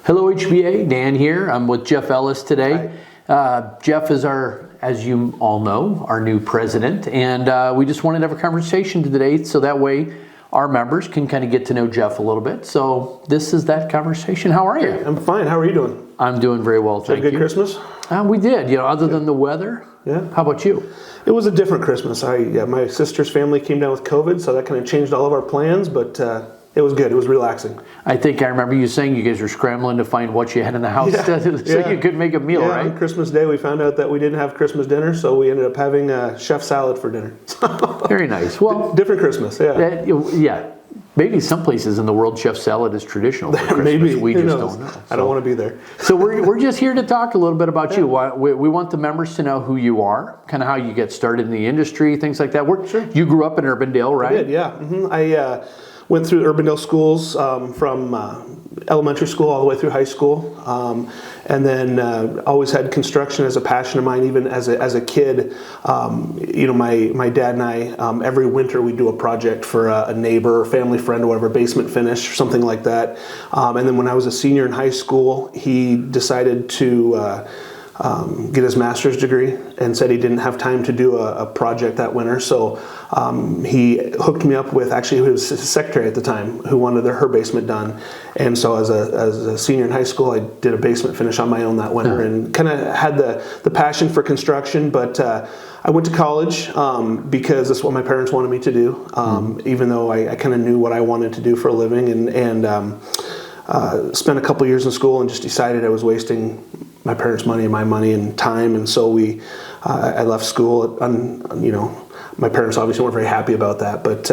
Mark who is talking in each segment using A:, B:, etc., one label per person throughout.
A: Hello HBA, Dan here. I'm with Jeff Ellis today. Jeff is as you all know, our new president, and we just wanted to have a conversation today so that way our members can kind of get to know Jeff a little bit. So this is that conversation. How are you?
B: I'm fine. How are you doing?
A: I'm doing very well, thank you.
B: Had a good Christmas?
A: We did, other than the weather.
B: Yeah.
A: How about you?
B: It was a different Christmas. My sister's family came down with COVID, so that kind of changed all of our plans, but it was good. It was relaxing.
A: I think I remember you saying you guys were scrambling to find what you had in the house so you could make a meal, right?
B: On Christmas Day, we found out that we didn't have Christmas dinner, so we ended up having a chef salad for dinner.
A: Very nice. Well,
B: different Christmas,
A: yeah. Maybe some places in the world, chef salad is traditional for Christmas.
B: Maybe.
A: We
B: Who
A: just
B: knows?
A: don't know.
B: I don't want to be there.
A: So we're just here to talk a little bit about you. We want the members to know who you are, kind of how you get started in the industry, things like that.
B: Sure.
A: You grew up in Urbandale, right?
B: I did, yeah. Mm-hmm. I went through Urbandale schools from elementary school all the way through high school, and then always had construction as a passion of mine. Even as a kid, my dad and I every winter we'd do a project for a neighbor, or family friend, or whatever, basement finish, or something like that. And then when I was a senior in high school, he decided to get his master's degree and said he didn't have time to do a project that winter. So he hooked me up with, actually, he was his secretary at the time, who wanted her basement done. And so as a senior in high school, I did a basement finish on my own that winter and kind of had the passion for construction. But I went to college because that's what my parents wanted me to do, even though I kind of knew what I wanted to do for a living, and spent a couple years in school and just decided I was wasting my parents' money and my money and time, and so I left school. My parents obviously weren't very happy about that, but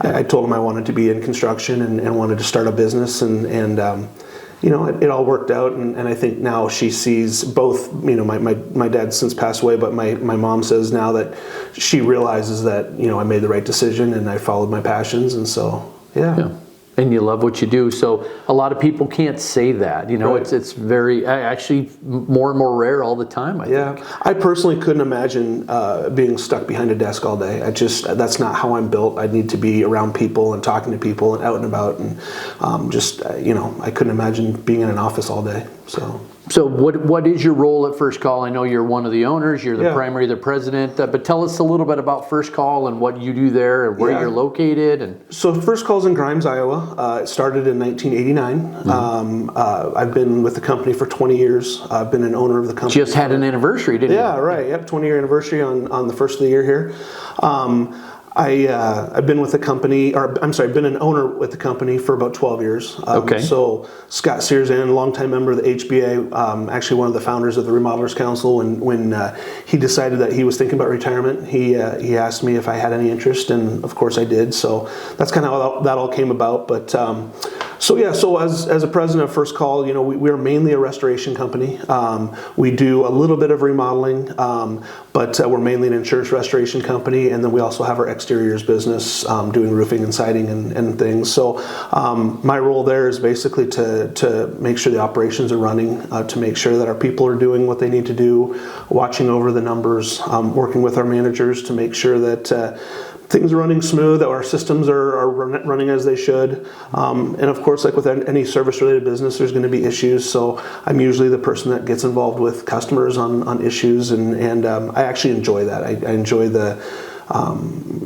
B: I told them I wanted to be in construction and wanted to start a business, and it all worked out. And I think now she sees both. My dad's since passed away, but my mom says now that she realizes that I made the right decision and I followed my passions, and so yeah.
A: And you love what you do. So a lot of people can't say that.
B: Right.
A: It's very, actually more and more rare all the time, I think.
B: I personally couldn't imagine being stuck behind a desk all day. That's not how I'm built. I need to be around people and talking to people and out and about, and I couldn't imagine being in an office all day. So
A: what is your role at Firstcall? I know you're one of the owners, you're the primary, the president, but tell us a little bit about Firstcall and what you do there and where you're located.
B: So Firstcall's in Grimes, Iowa. It started in 1989. I've been with the company for 20 years. I've been an owner of the company.
A: Just had an anniversary, didn't you?
B: Yeah, right. Yep, 20-year anniversary on the first of the year here. I've been with the company, I've been an owner with the company for about 12 years. So Scott Searsan, longtime member of the HBA, actually one of the founders of the Remodelers Council, when he decided that he was thinking about retirement, he asked me if I had any interest, and of course I did. So that's kind of how that all came about. But so as a president of Firstcall, we're mainly a restoration company. We do a little bit of remodeling, but we're mainly an insurance restoration company, and then we also have our exteriors business, doing roofing and siding and things. So my role there is basically to make sure the operations are running, to make sure that our people are doing what they need to do, watching over the numbers, working with our managers to make sure that things are running smooth, that our systems are running as they should. And of course, like with any service-related business, there's going to be issues. So I'm usually the person that gets involved with customers on issues, and I actually enjoy that. I enjoy the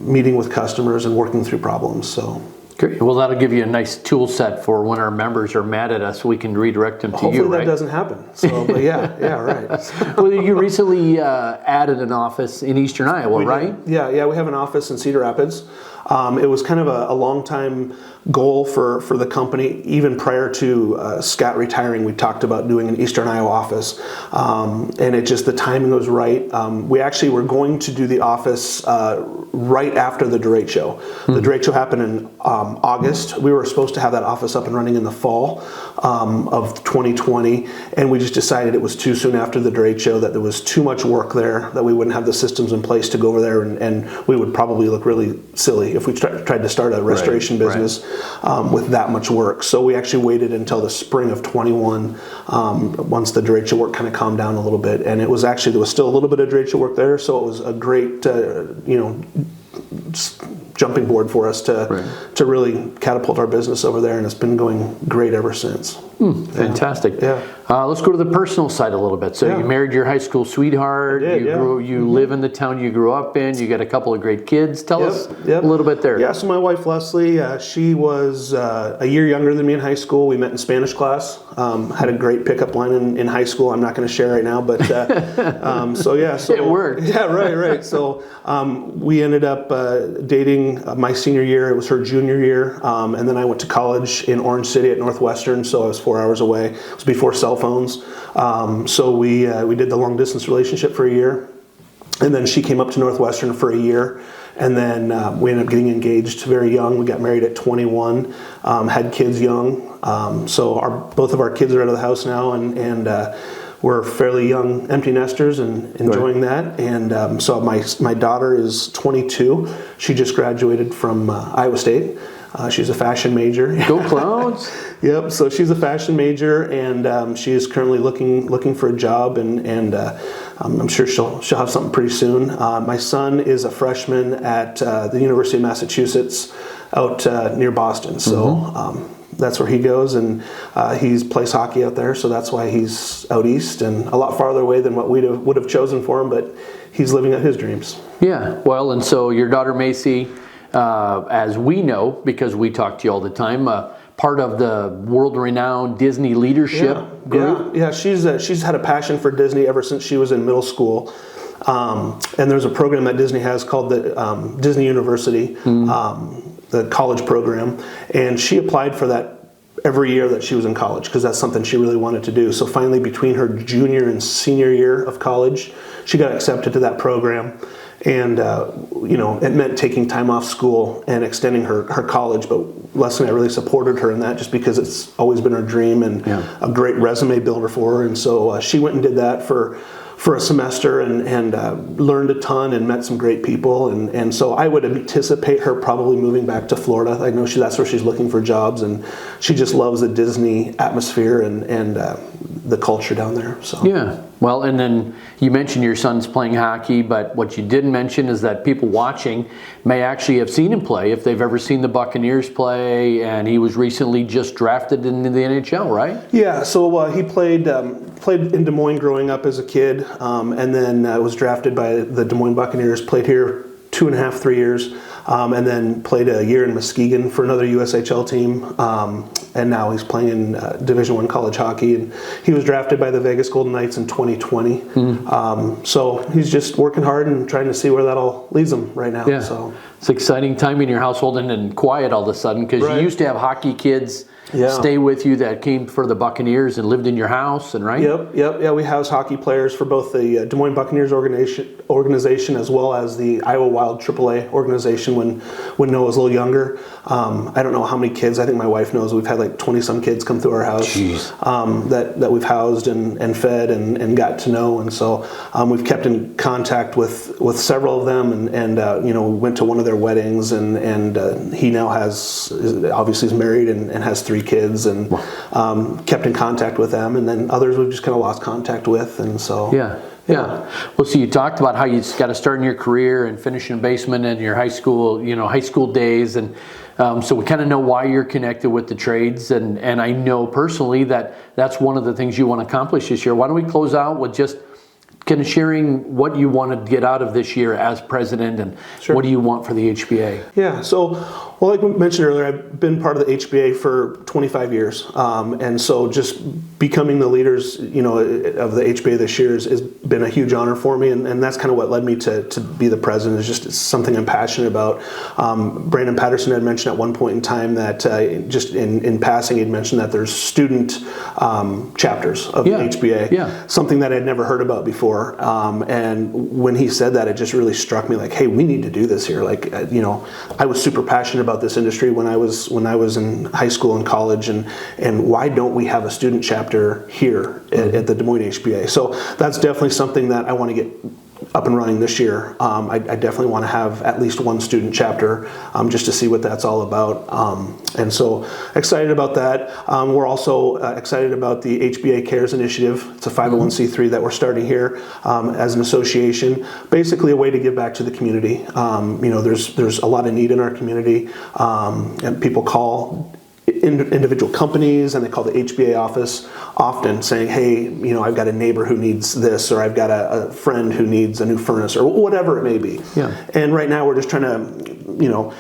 B: meeting with customers and working through problems. So.
A: Great. Well, that'll give you a nice tool set for when our members are mad at us, we can redirect them to
B: Hopefully
A: you, right?
B: That doesn't happen. So, but yeah, right.
A: Well, you recently added an office in Eastern Iowa, right?
B: Yeah, we have an office in Cedar Rapids. It was kind of a long time goal for the company. Even prior to Scott retiring, we talked about doing an Eastern Iowa office, and the timing was right. We actually were going to do the office right after the Durate Show. The Durate Show happened in August. We were supposed to have that office up and running in the fall of 2020, and we just decided it was too soon after the Durate Show, that there was too much work there, that we wouldn't have the systems in place to go over there, and we would probably look really silly if we tried to start a restoration business with that much work. So we actually waited until the spring of 21, once the Durate Show work kind of calmed down a little bit, and there was still a little bit of Durate Show work there, so it was a great jumping board for us to really catapult our business over there, and it's been going great ever since.
A: Fantastic.
B: Yeah.
A: Let's go to the personal side a little bit. So you married your high school sweetheart.
B: I did,
A: You live in the town you grew up in. You got a couple of great kids. Tell us a little bit there.
B: Yeah, so my wife Leslie, she was a year younger than me in high school. We met in Spanish class. Had a great pickup line in high school. I'm not going to share right now, but so
A: It worked.
B: Yeah, right. So we ended up dating my senior year. It was her junior year, and then I went to college in Orange City at Northwestern. So I was 4 hours away. It was before cell phones. So we did the long distance relationship for a year, and then she came up to Northwestern for a year, and then we ended up getting engaged very young. We got married at 21, had kids young. So both of our kids are out of the house now, and we're fairly young empty nesters and enjoying that. And so my daughter is 22. She just graduated from Iowa State. She's a fashion major.
A: Go Clowns!
B: Yep. So she's a fashion major, and she is currently looking for a job, and I'm sure she'll have something pretty soon. My son is a freshman at the University of Massachusetts out near Boston. So that's where he goes, and he plays hockey out there. So that's why he's out east and a lot farther away than what we would have chosen for him. But he's living out his dreams.
A: Yeah. Well, and so your daughter Macy, as we know, because we talk to you all the time, part of the world-renowned Disney leadership group.
B: Yeah. She's had a passion for Disney ever since she was in middle school. And there's a program that Disney has called the Disney University, the college program, and she applied for that every year that she was in college because that's something she really wanted to do. So finally, between her junior and senior year of college, she got accepted to that program. And, it meant taking time off school and extending her college. But Leslie and I really supported her in that just because it's always been her dream and a great resume builder for her. And so she went and did that for a semester and learned a ton and met some great people. And so I would anticipate her probably moving back to Florida. I know that's where she's looking for jobs. And she just loves the Disney atmosphere and the culture down there. So
A: yeah. Well, and then you mentioned your son's playing hockey, but what you didn't mention is that people watching may actually have seen him play if they've ever seen the Buccaneers play, and he was recently just drafted into the NHL, right?
B: Yeah, so he played in Des Moines growing up as a kid, and then was drafted by the Des Moines Buccaneers, played here 2.5, 3 years, and then played a year in Muskegon for another USHL team, and now he's playing in Division I college hockey. And he was drafted by the Vegas Golden Knights in 2020. So he's just working hard and trying to see where that all leads him right now.
A: Yeah.
B: So
A: it's exciting time in your household and quiet all of a sudden because you used to have hockey kids stay with you that came for the Buccaneers and lived in your house, and right?
B: Yep. Yeah, we house hockey players for both the Des Moines Buccaneers organization as well as the Iowa Wild AAA organization when Noah was a little younger. I don't know how many kids. I think my wife knows we've had like 20-some kids come through our house that we've housed and fed and got to know. And so we've kept in contact with several of them and we went to one of their weddings and he now obviously is married and has 3 kids and kept in contact with them, and then others we've just kind of lost contact with, and so
A: yeah. Well, so you talked about how you got to start in your career and finish in basement in your high school days, and so we kind of know why you're connected with the trades, and I know personally that's one of the things you want to accomplish this year. Why don't we close out with just kind of sharing what you want to get out of this year as president, and what do you want for the HBA?
B: Yeah, so, well, like we mentioned earlier, I've been part of the HBA for 25 years, and so just becoming the leaders, of the HBA this year has been a huge honor for me, and that's kind of what led me to be the president. It's something I'm passionate about. Brandon Patterson had mentioned at one point in time that just in passing, he'd mentioned that there's student chapters of the HBA, something that I'd never heard about before. And when he said that, it just really struck me like, hey, we need to do this here. Like, I was super passionate about this industry when I was in high school and college, and why don't we have a student chapter here at the Des Moines HBA? So that's definitely something that I want to get up and running this year. I definitely want to have at least one student chapter just to see what that's all about. And so excited about that. We're also excited about the HBA Cares Initiative. It's a 501c3 that we're starting here as an association. Basically a way to give back to the community. There's a lot of need in our community, and people call individual companies, and they call the HBA office often saying, hey, I've got a neighbor who needs this, or I've got a friend who needs a new furnace, or whatever it may be.
A: Yeah.
B: And right now we're just trying to,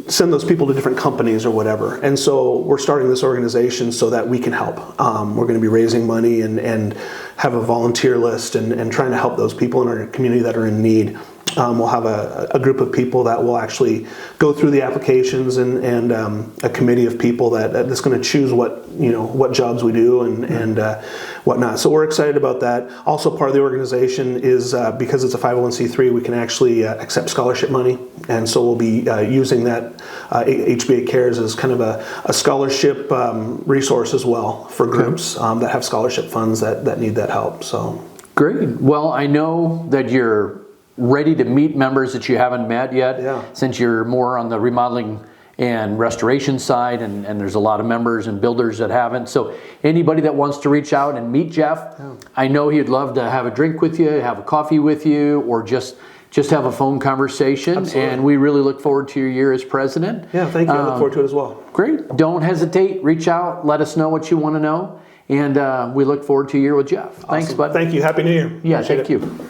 B: send those people to different companies or whatever. And so we're starting this organization so that we can help. We're going to be raising money and have a volunteer list and trying to help those people in our community that are in need. We'll have a group of people that will actually go through the applications and a committee of people that's going to choose what jobs we do and whatnot. So we're excited about that. Also, part of the organization is because it's a 501c3, we can actually accept scholarship money, and so we'll be using that HBA Cares as kind of a scholarship resource as well for groups that have scholarship funds that need that help. So
A: great. Well, I know that you're ready to meet members that you haven't met yet, since you're more on the remodeling and restoration side, and there's a lot of members and builders that haven't. So anybody that wants to reach out and meet Jeff, I know he'd love to have a drink with you, have a coffee with you, or just have a phone conversation.
B: Absolutely.
A: And we really look forward to your year as president.
B: Yeah, thank you. I look forward to it as well.
A: Great. Don't hesitate. Reach out. Let us know what you want to know. And we look forward to your year with Jeff. Awesome. Thanks, bud.
B: Thank you. Happy New Year.
A: Yeah,
B: Appreciate
A: thank
B: it.
A: you.